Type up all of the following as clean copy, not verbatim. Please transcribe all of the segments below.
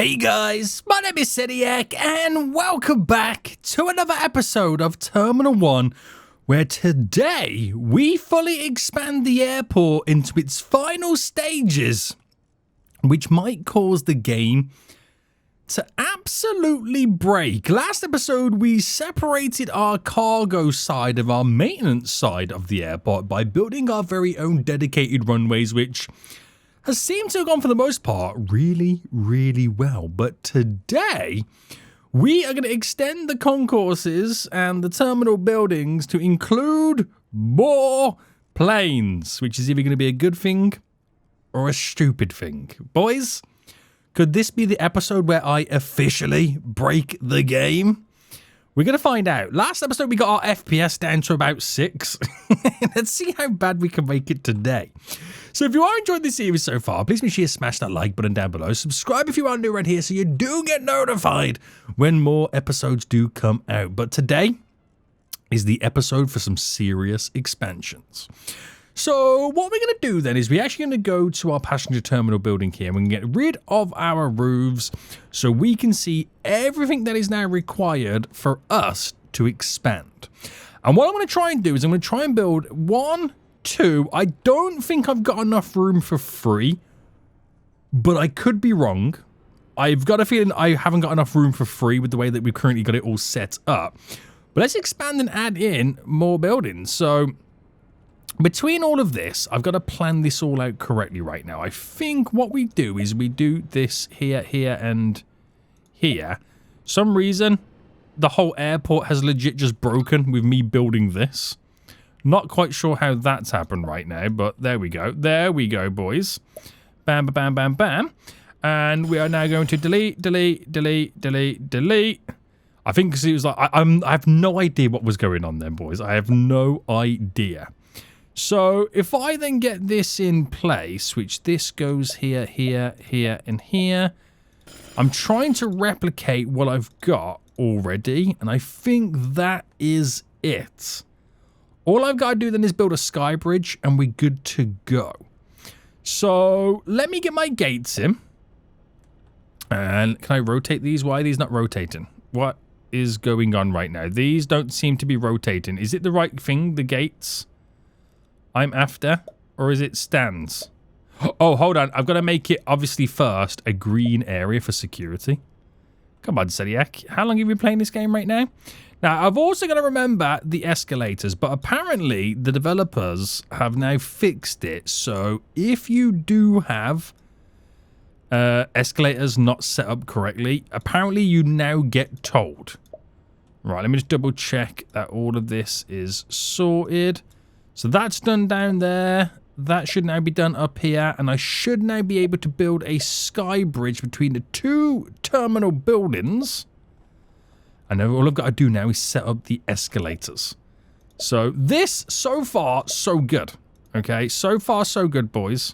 Hey guys, my name is Sediak and welcome back to another episode of Terminal 1, where today we fully expand the airport into its final stages, which might cause the game to absolutely break. Last episode we separated our cargo side of our maintenance side of the airport by building our very own dedicated runways, which has seemed to have gone for the most part really well. But today we are going to extend the concourses and the terminal buildings to include more planes, which is either going to be a good thing or a stupid thing. Boys, could this be the episode where I officially break the game? We're going to find out. Last episode we got our FPS down to about 6. Let's see how bad we can make it today. So if you are enjoying this series so far, please make sure you smash that like button down below. Subscribe if you are new around here so you do get notified when more episodes do come out. But today is the episode for some serious expansions. So what we're going to do then is we're actually going to go to our passenger terminal building here. We can get rid of our roofs so we can see everything that is now required for us to expand. And what I'm going to try and do is I'm going to try and build 1, 2. I don't think I've got enough room for 3, but I could be wrong. I've got a feeling I haven't got enough room for 3 with the way that we've currently got it all set up. But let's expand and add in more buildings. So between all of this, I've got to plan this all out correctly right now. I think what we do is we do this here, here, and here. Some reason, the whole airport has legit just broken with me building this. Not quite sure how that's happened right now, but there we go. There we go, boys. Bam, bam, bam, bam. And we are now going to delete. I think because it was like, I have no idea what was going on then, boys. I have no idea. So if I then get this in place, which this goes here, here, here, and here, I'm trying to replicate what I've got already, and I think that is it. All I've got to do then is build a sky bridge, and we're good to go. So let me get my gates in. And can I rotate these? Why are these not rotating? What is going on right now? These don't seem to be rotating. Is it the right thing, the gates I'm after, or is it stands? Oh, hold on. I've got to make it, obviously, first, a green area for security. Come on, Sediak. How long have you been playing this game right now? Now, I've also got to remember the escalators, but apparently the developers have now fixed it. So if you do have escalators not set up correctly, apparently you now get told. Right, let me just double check that all of this is sorted. So that's done down there. That should now be done up here. And I should now be able to build a sky bridge between the 2 terminal buildings. And all I've got to do now is set up the escalators. So this, so far, so good. Okay, so far, so good, boys.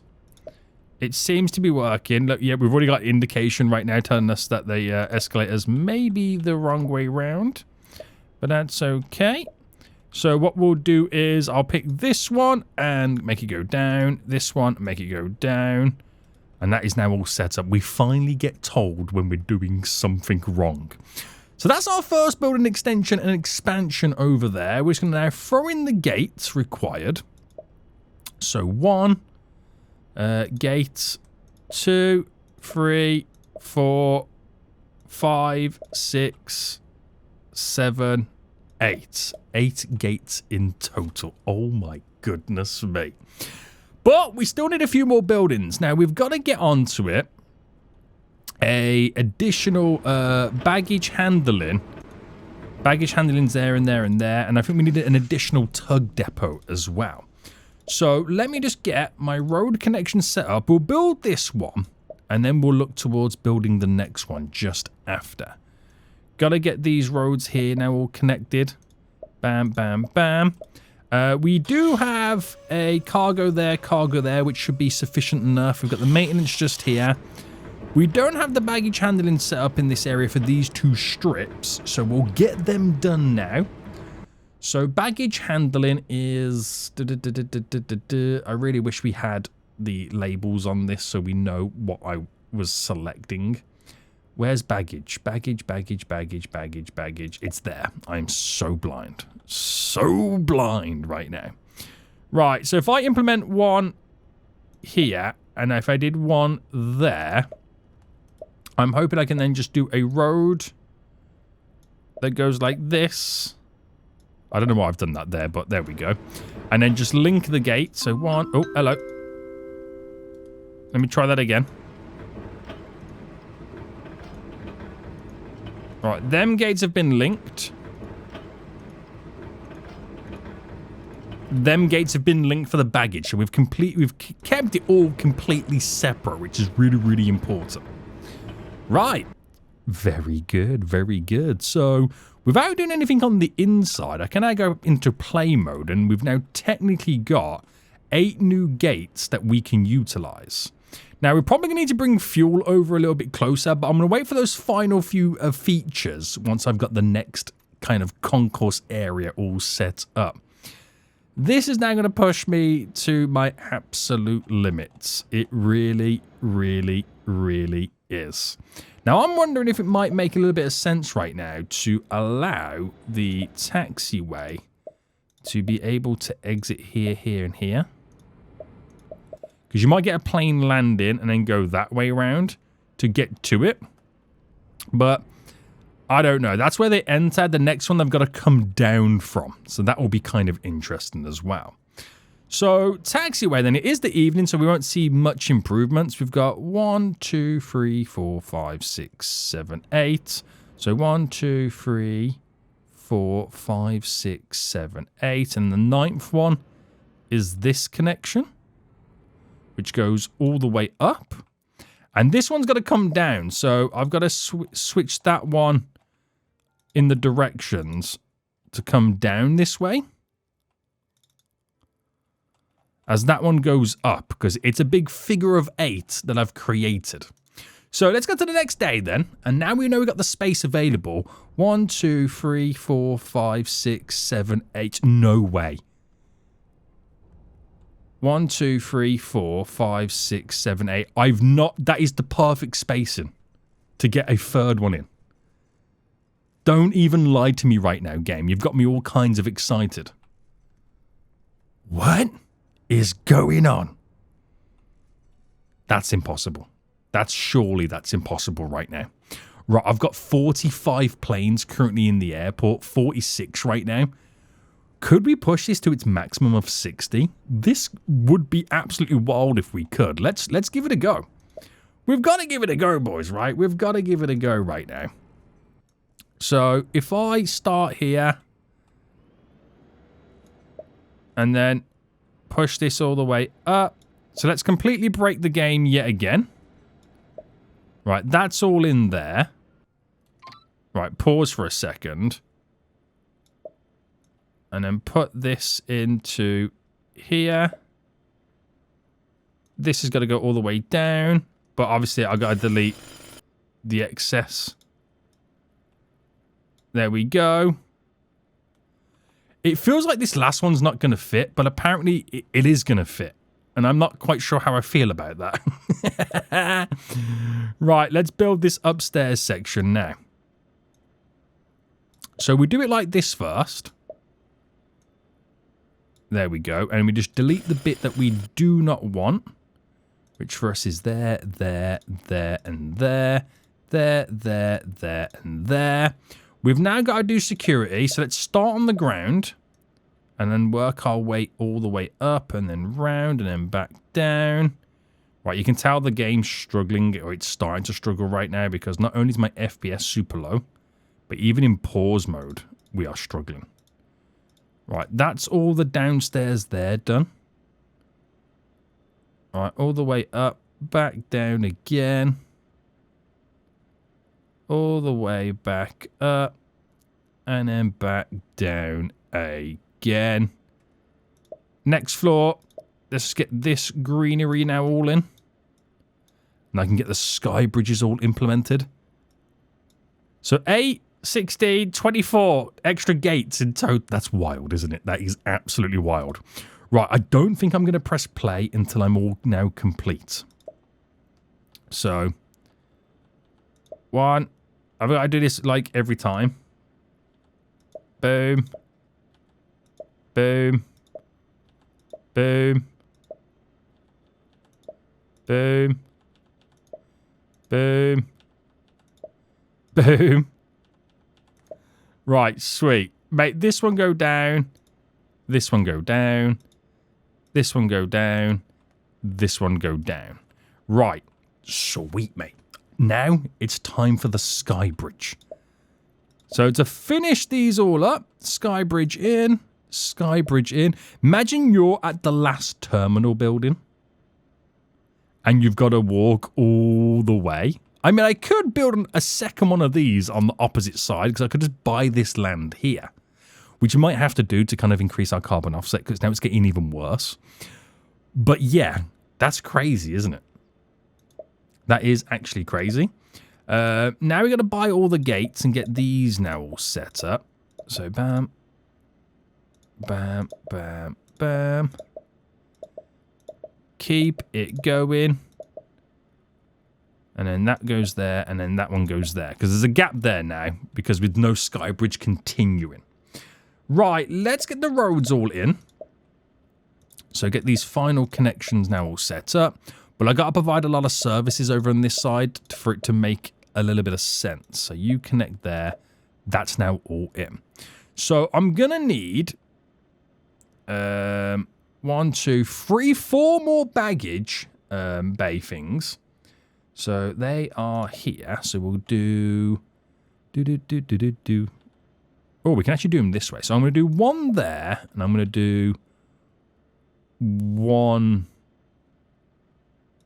It seems to be working. Look, yeah, we've already got indication right now telling us that the escalators may be the wrong way round. But that's okay. So what we'll do is I'll pick this one and make it go down. This one, make it go down. And that is now all set up. We finally get told when we're doing something wrong. So that's our first building extension and expansion over there. We're just going to now throw in the gates required. So 1, gate, 2, 3, 4, 5, 6, 7, 8. 8 gates in total. Oh my goodness me. But we still need a few more buildings. Now we've got to get onto it. A additional baggage handling. Baggage handling's there and there and there. And I think we need an additional tug depot as well. So let me just get my road connection set up. We'll build this one. And then we'll look towards building the next one just after. Got to get these roads here now all connected. Bam, bam, bam. We do have a cargo there, which should be sufficient enough. We've got the maintenance just here. We don't have the baggage handling set up in this area for these 2 strips, so we'll get them done now. So baggage handling is... I really wish we had the labels on this so we know what I was selecting. Where's baggage? Baggage, baggage, baggage, baggage, baggage. It's there. I'm so blind. So blind right now. Right, so if I implement one here, and if I did one there, I'm hoping I can then just do a road that goes like this. I don't know why I've done that there, but there we go. And then just link the gate. So one, oh, hello. Let me try that again. Right, them gates have been linked. Them gates have been linked for the baggage. So we've kept it all completely separate, which is really, really important. Right. Very good, very good. So without doing anything on the inside, I can now go into play mode, and we've now technically got 8 new gates that we can utilize. Now, we're probably going to need to bring fuel over a little bit closer, but I'm going to wait for those final few features once I've got the next kind of concourse area all set up. This is now going to push me to my absolute limits. It really, really, really is. Now, I'm wondering if it might make a little bit of sense right now to allow the taxiway to be able to exit here, here, and here. Because you might get a plane land in and then go that way around to get to it. But I don't know. That's where they enter. The next one they've got to come down from. So that will be kind of interesting as well. So taxiway then. It is the evening, so we won't see much improvements. We've got 1, 2, 3, 4, 5, 6, 7, 8. So 1, 2, 3, 4, 5, 6, 7, 8. And the 9th one is this connection, which goes all the way up. And this one's got to come down. So I've got to switch that one in the directions to come down this way, as that one goes up, because it's a big figure of 8 that I've created. So let's go to the next day then. And now we know we've got the space available. 1, 2, 3, 4, 5, 6, 7, 8. No way. 1, 2, 3, 4, 5, 6, 7, 8. I've not... That is the perfect spacing to get a third one in. Don't even lie to me right now, game. You've got me all kinds of excited. What is going on? That's impossible. Surely that's impossible right now. Right, I've got 45 planes currently in the airport. 46 right now. Could we push this to its maximum of 60? This would be absolutely wild if we could. Let's give it a go. We've got to give it a go, boys, right? We've got to give it a go right now. So if I start here and then push this all the way up. So let's completely break the game yet again. Right, that's all in there. Right, pause for a second. And then put this into here. This has got to go all the way down. But obviously, I've got to delete the excess. There we go. It feels like this last one's not going to fit, but apparently it is going to fit. And I'm not quite sure how I feel about that. Right, let's build this upstairs section now. So we do it like this first. There we go. And we just delete the bit that we do not want, which for us is there, there, there, and there, there, there, there, and there. We've now got to do security, so let's start on the ground and then work our way all the way up and then round and then back down. Right, you can tell the game's struggling, or it's starting to struggle right now, because not only is my FPS super low, but even in pause mode, we are struggling. Right, that's all the downstairs there done. All right, all the way up, back down again. All the way back up. And then back down again. Next floor. Let's get this greenery now all in. And I can get the sky bridges all implemented. So 8, 16, 24 extra gates in total. That's wild, isn't it? That is absolutely wild. Right, I don't think I'm going to press play until I'm all now complete. So One. I've got to do this like every time. Boom. Boom. Boom. Boom. Boom. Boom. Right, sweet. Mate, this one go down. This one go down. This one go down. This one go down. Right. Sweet, mate. Now it's time for the sky bridge. So to finish these all up, sky bridge in, sky bridge in. Imagine you're at the last terminal building and you've got to walk all the way. I mean, I could build a second one of these on the opposite side because I could just buy this land here, which you might have to do to kind of increase our carbon offset because now it's getting even worse. But yeah, that's crazy, isn't it? That is actually crazy. Now we're going to buy all the gates and get these now all set up. So bam, bam, bam, bam. Keep it going. And then that goes there, and then that one goes there. Because there's a gap there now, because with no sky bridge continuing. Right, let's get the roads all in. So get these final connections now all set up. But I got to provide a lot of services over on this side for it to make a little bit of sense. So you connect there. That's now all in. So I'm going to need 1, 2, 3, 4 more baggage bay things. So they are here. So we'll do... Oh, we can actually do them this way. So I'm going to do one there, and I'm going to do one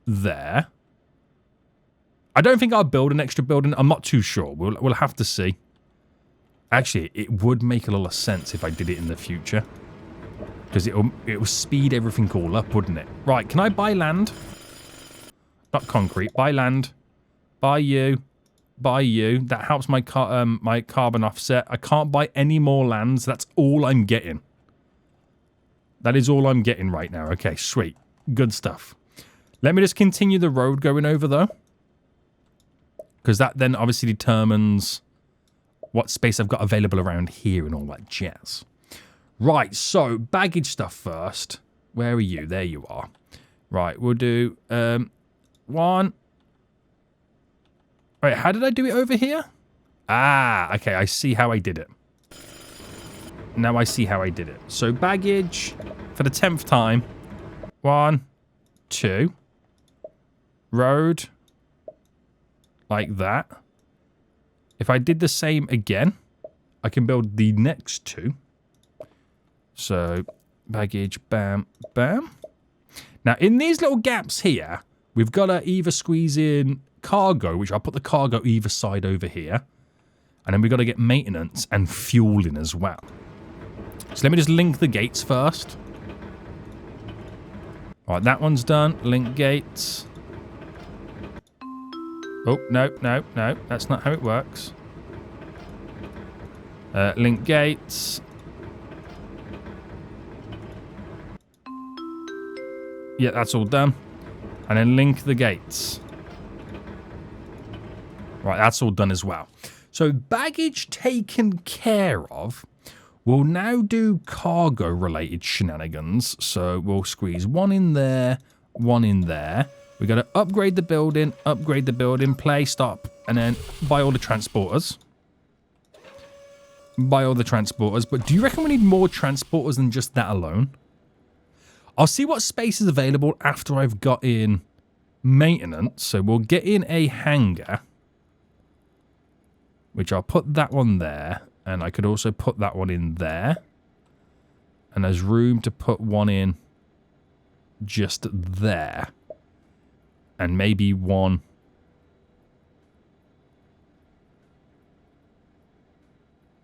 there. I don't think I'll build an extra building. I'm not too sure. We'll have to see. Actually, it would make a lot of sense if I did it in the future. Because it will speed everything all up, wouldn't it? Right, can I buy land? Not concrete. Buy land. Buy you. Buy you. That helps my my carbon offset. I can't buy any more lands. That's all I'm getting. That is all I'm getting right now. Okay, sweet. Good stuff. Let me just continue the road going over, though. Because that then obviously determines what space I've got available around here and all that jazz. Right, so baggage stuff first. Where are you? There you are. Right, we'll do... one. Wait, how did I do it over here? Ah, okay, I see how I did it. Now I see how I did it. So baggage for the 10th time. 1, 2. Road. Like that. If I did the same again, I can build the next 2. So baggage, bam, bam. Now in these little gaps here, we've got to either squeeze in cargo, which I'll put the cargo either side over here. And then we've got to get maintenance and fuel in as well. So let me just link the gates first. All right, that one's done. Link gates. Oh, no, no, no. That's not how it works. Link gates. Yeah, that's all done. And then link the gates. Right, that's all done as well. So baggage taken care of. We'll now do cargo-related shenanigans. So we'll squeeze one in there, one in there. We've got to upgrade the building, play, stop, and then buy all the transporters. Buy all the transporters. But do you reckon we need more transporters than just that alone? I'll see what space is available after I've got in maintenance. So we'll get in a hangar, which I'll put that one there. And I could also put that one in there. And there's room to put one in just there. And maybe one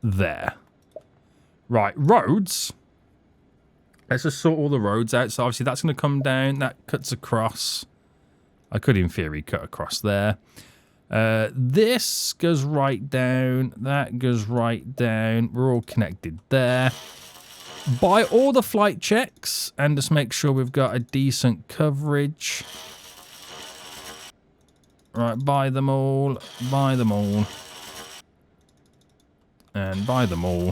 there. Right, roads. Let's just sort all the roads out. So obviously that's going to come down. That cuts across. I could, in theory, cut across there. This goes right down. That goes right down. We're all connected there. Buy all the flight checks and just make sure we've got a decent coverage. Right, buy them all. Buy them all. And buy them all.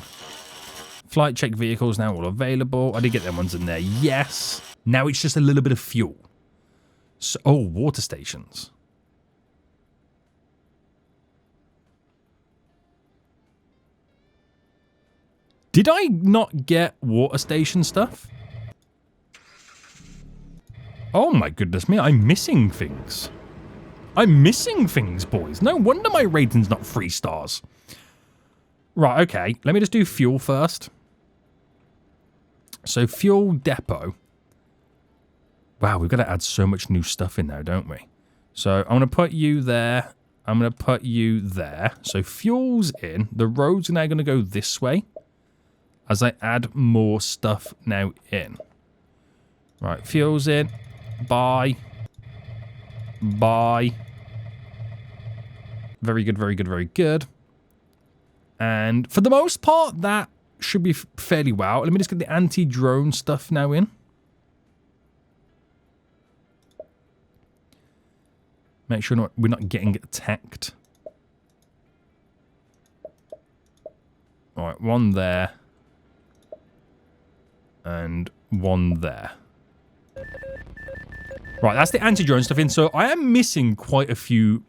Flight check vehicles now all available. I did get them ones in there. Yes. Now it's just a little bit of fuel. So, oh, water stations. Did I not get water station stuff? Oh my goodness me, I'm missing things. I'm missing things, boys. No wonder my rating's not 3 stars. Right, okay. Let me just do fuel first. So, fuel depot. Wow, we've got to add so much new stuff in now, don't we? So, I'm going to put you there. I'm going to put you there. So, fuel's in. The roads are now going to go this way as I add more stuff now in. Right, fuel's in. Buy. Buy. Very good, very good, very good. And for the most part, that should be fairly well. Let me just get the anti-drone stuff now in. Make sure we're not getting attacked. Alright, one there. And one there. Right, that's the anti-drone stuff in. So I am missing quite a few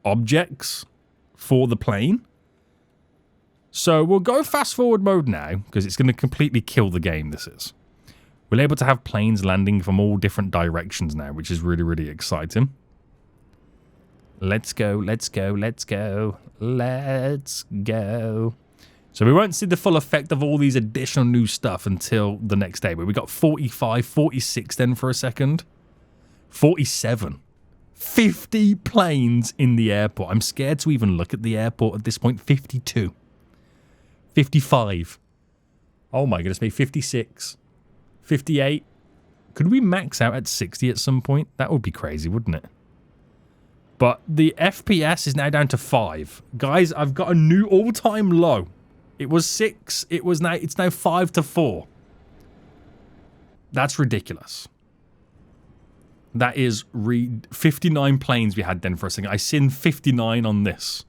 objects for the plane. So we'll go fast forward mode now, because it's going to completely kill the game, this is. We're able to have planes landing from all different directions now, which is really, really exciting. Let's go, let's go, let's go, let's go. So we won't see the full effect of all these additional new stuff until the next day. But we got 45, 46 then for a second. 47. 50 planes in the airport. I'm scared to even look at the airport at this point. 52. 55. Oh my goodness me. 56. 58. Could we max out at 60 at some point? That would be crazy, wouldn't it? But the FPS is now down to 5. Guys, I've got a new all-time low. It was 6. It's now 5 to 4. That's ridiculous. That is 59 planes we had then for a second. I seen 59 on this.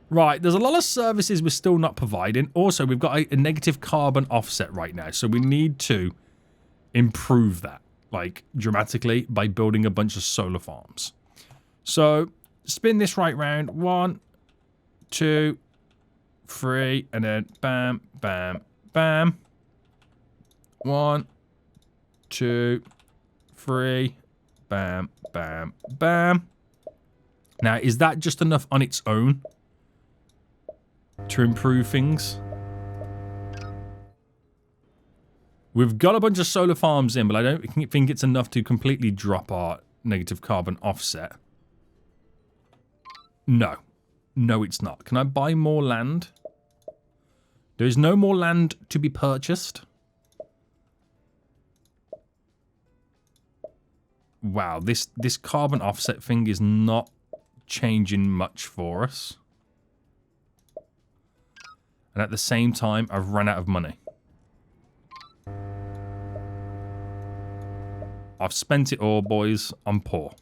Right, there's a lot of services we're still not providing. Also, we've got a negative carbon offset right now. So we need to improve that, like, dramatically by building a bunch of solar farms. So, spin this right round. 1, 2, 3, and then bam, bam, bam. 1, 2, 3, bam, bam, bam. Now, is that just enough on its own to improve things? We've got a bunch of solar farms in, but I don't think it's enough to completely drop our negative carbon offset. No. No, it's not. Can I buy more land? There is no more land to be purchased. Wow, this carbon offset thing is not changing much for us. And at the same time, I've run out of money. I've spent it all, boys. I'm poor.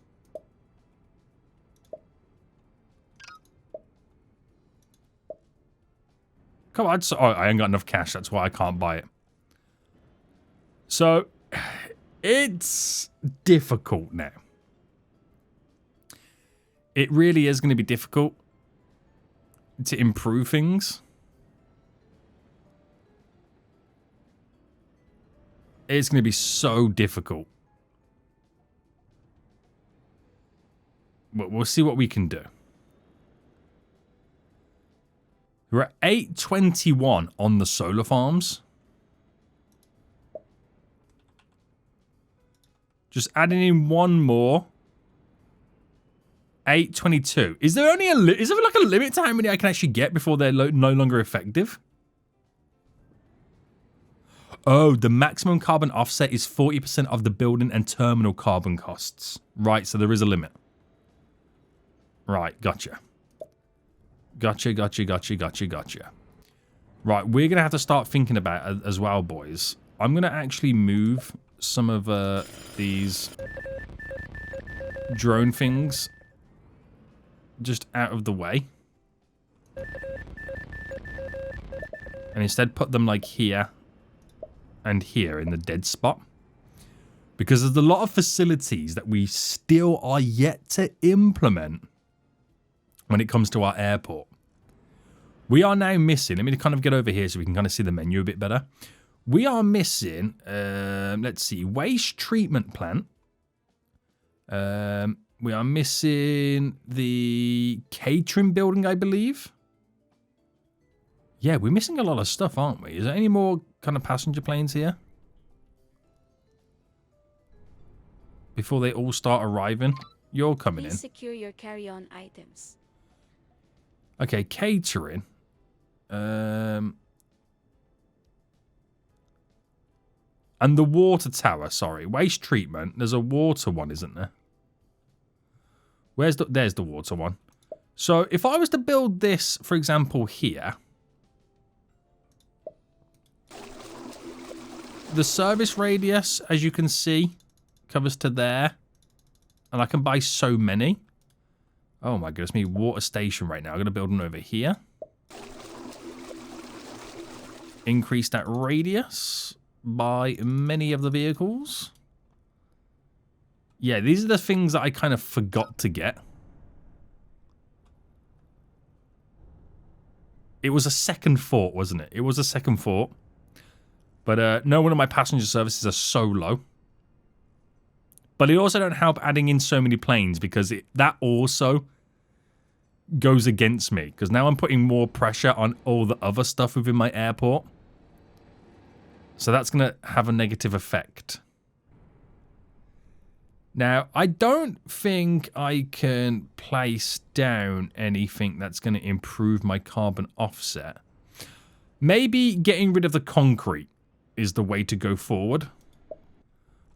Come on. Oh, I ain't got enough cash. That's why I can't buy it. So, it's difficult now. It really is going to be difficult to improve things. It's going to be so difficult. But we'll see what we can do. We're at 821 on the solar farms. Just adding in one more. 822. Is there only is there like a limit to how many I can actually get before they're no longer effective? Oh, the maximum carbon offset is 40% of the building and terminal carbon costs. Right, so there is a limit. Right, gotcha. Gotcha, gotcha, gotcha, gotcha, gotcha. Right, we're going to have to start thinking about it as well, boys. I'm going to actually move some of these drone things just out of the way. And instead put them like here and here in the dead spot. Because there's a lot of facilities that we still are yet to implement when it comes to our airport. We are now missing, let me kind of get over here so we can kind of see the menu a bit better. We are missing, let's see, waste treatment plant. We are missing the catering building, I believe. Yeah, we're missing a lot of stuff, aren't we? Is there any more kind of passenger planes here? Before they all start arriving? You're coming in. Secure your carry-on items. Okay, catering. And the water tower, sorry. Waste treatment. There's a water one, isn't there? There's the water one. So if I was to build this, for example, here. The service radius, as you can see, covers to there. And I can buy so many. Oh my goodness me, water station right now. I'm going to build one over here. Increase that radius by many of the vehicles. Yeah, these are the things that I kind of forgot to get. It was a second thought, wasn't it? It was a second thought. But no one of my passenger services are so low. But it also don't help adding in so many planes because that also goes against me. Because now I'm putting more pressure on all the other stuff within my airport. So that's going to have a negative effect. Now, I don't think I can place down anything that's going to improve my carbon offset. Maybe getting rid of the concrete is the way to go forward.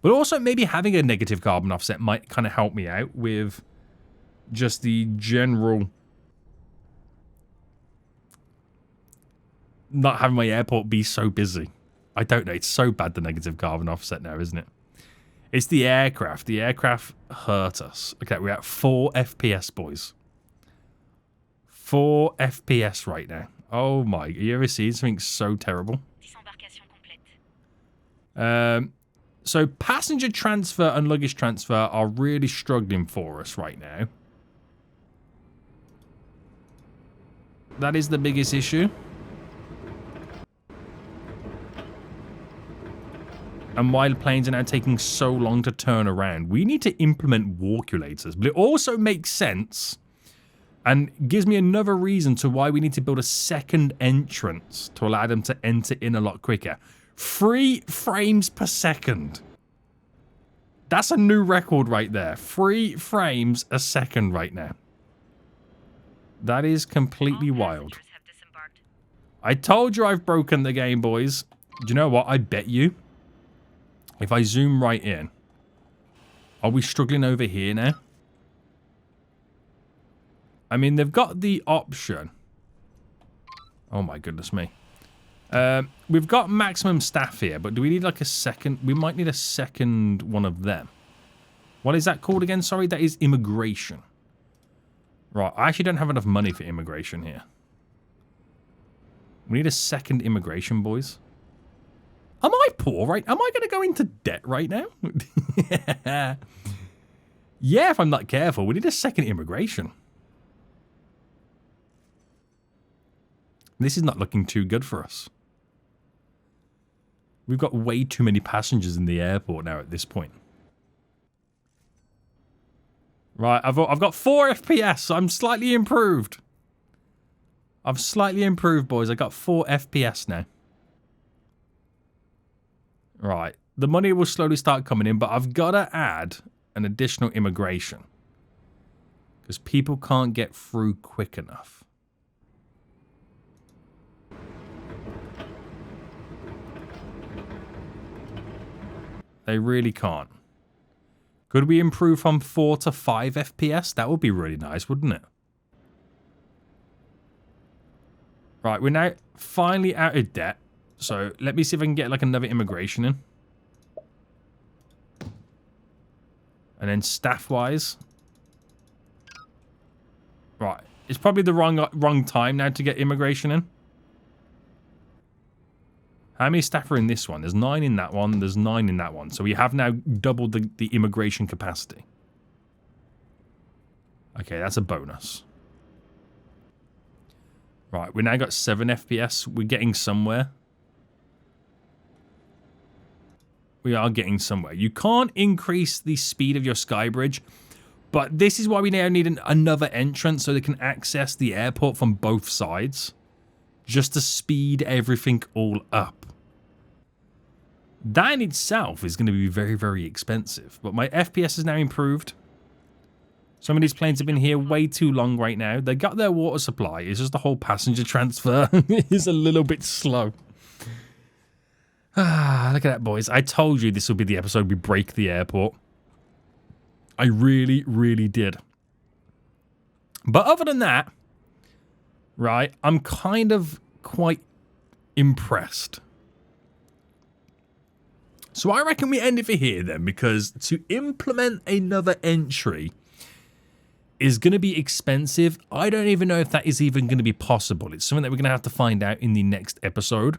But also maybe having a negative carbon offset might kind of help me out with just the general not having my airport be so busy. I don't know. It's so bad, the negative carbon offset now, isn't it? It's the aircraft. The aircraft hurt us. Okay, we're at 4 FPS, boys. 4 FPS right now. Oh my. You ever seen something so terrible? So passenger transfer and luggage transfer are really struggling for us right now. That is the biggest issue. And why the planes are now taking so long to turn around. We need to implement walkulators. But it also makes sense and gives me another reason to why we need to build a second entrance to allow them to enter in a lot quicker. 3 frames per second. That's a new record right there. 3 frames a second right now. That is completely wild. I told you I've broken the game, boys. Do you know what? I bet you, if I zoom right in, are we struggling over here now? I mean, they've got the option. Oh my goodness me. We've got maximum staff here, but do we need like a second? We might need a second one of them. What is that called again? Sorry, that is immigration. Right, I actually don't have enough money for immigration here. We need a second immigration, boys. Am I poor, right? Am I going to go into debt right now? Yeah, if I'm not careful. We need a second immigration. This is not looking too good for us. We've got way too many passengers in the airport now at this point. Right, I've got 4 FPS, so I'm slightly improved. I've slightly improved, boys. I got 4 FPS now. Right, the money will slowly start coming in, but I've got to add an additional immigration. Because people can't get through quick enough. They really can't. Could we improve from 4 to 5 FPS? That would be really nice, wouldn't it? Right, we're now finally out of debt. So let me see if I can get like another immigration in. And then staff-wise. Right. It's probably the wrong time now to get immigration in. How many staff are in this one? There's 9 in that one. There's 9 in that one. So we have now doubled the immigration capacity. Okay, that's a bonus. Right, we now got 7 FPS. We're getting somewhere. We are getting somewhere. You can't increase the speed of your sky bridge, but this is why we now need another entrance so they can access the airport from both sides, just to speed everything all up. That in itself is going to be very, very expensive, but my FPS is now improved. Some of these planes have been here way too long right now. They got their water supply. It's just the whole passenger transfer is a little bit slow. Ah, look at that, boys. I told you this would be the episode we break the airport. I really, really did. But other than that, right, I'm kind of quite impressed. So I reckon we end it for here then, because to implement another entry is going to be expensive. I don't even know if that is even going to be possible. It's something that we're going to have to find out in the next episode.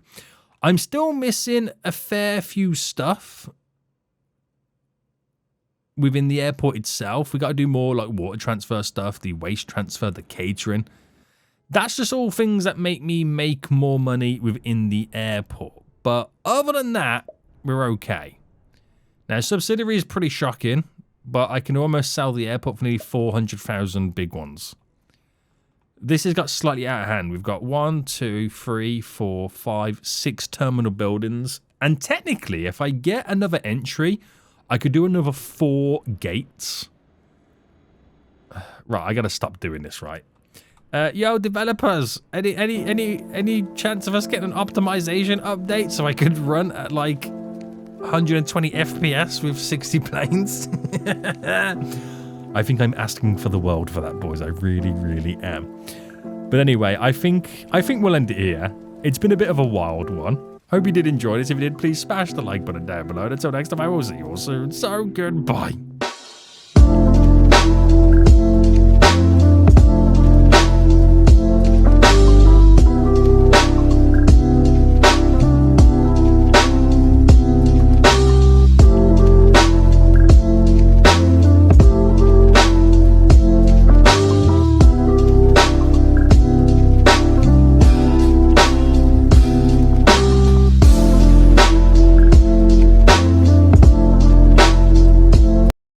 I'm still missing a fair few stuff within the airport itself. We got to do more like water transfer stuff, the waste transfer, the catering. That's just all things that make me make more money within the airport. But other than that, we're okay. Now, subsidiary is pretty shocking, but I can almost sell the airport for nearly 400,000 big ones. This has got slightly out of hand. We've got 1, 2, 3, 4, 5, 6 terminal buildings. And technically, if I get another entry, I could do another 4 gates. Right, I gotta stop doing this, right? Yo, developers, any chance of us getting an optimization update so I could run at like 120 FPS with 60 planes? I think I'm asking for the world for that, boys. I really, really am. But anyway, I think we'll end it here. It's been a bit of a wild one. Hope you did enjoy this. If you did, please smash the like button down below. Until next time, I will see you all soon. So, goodbye.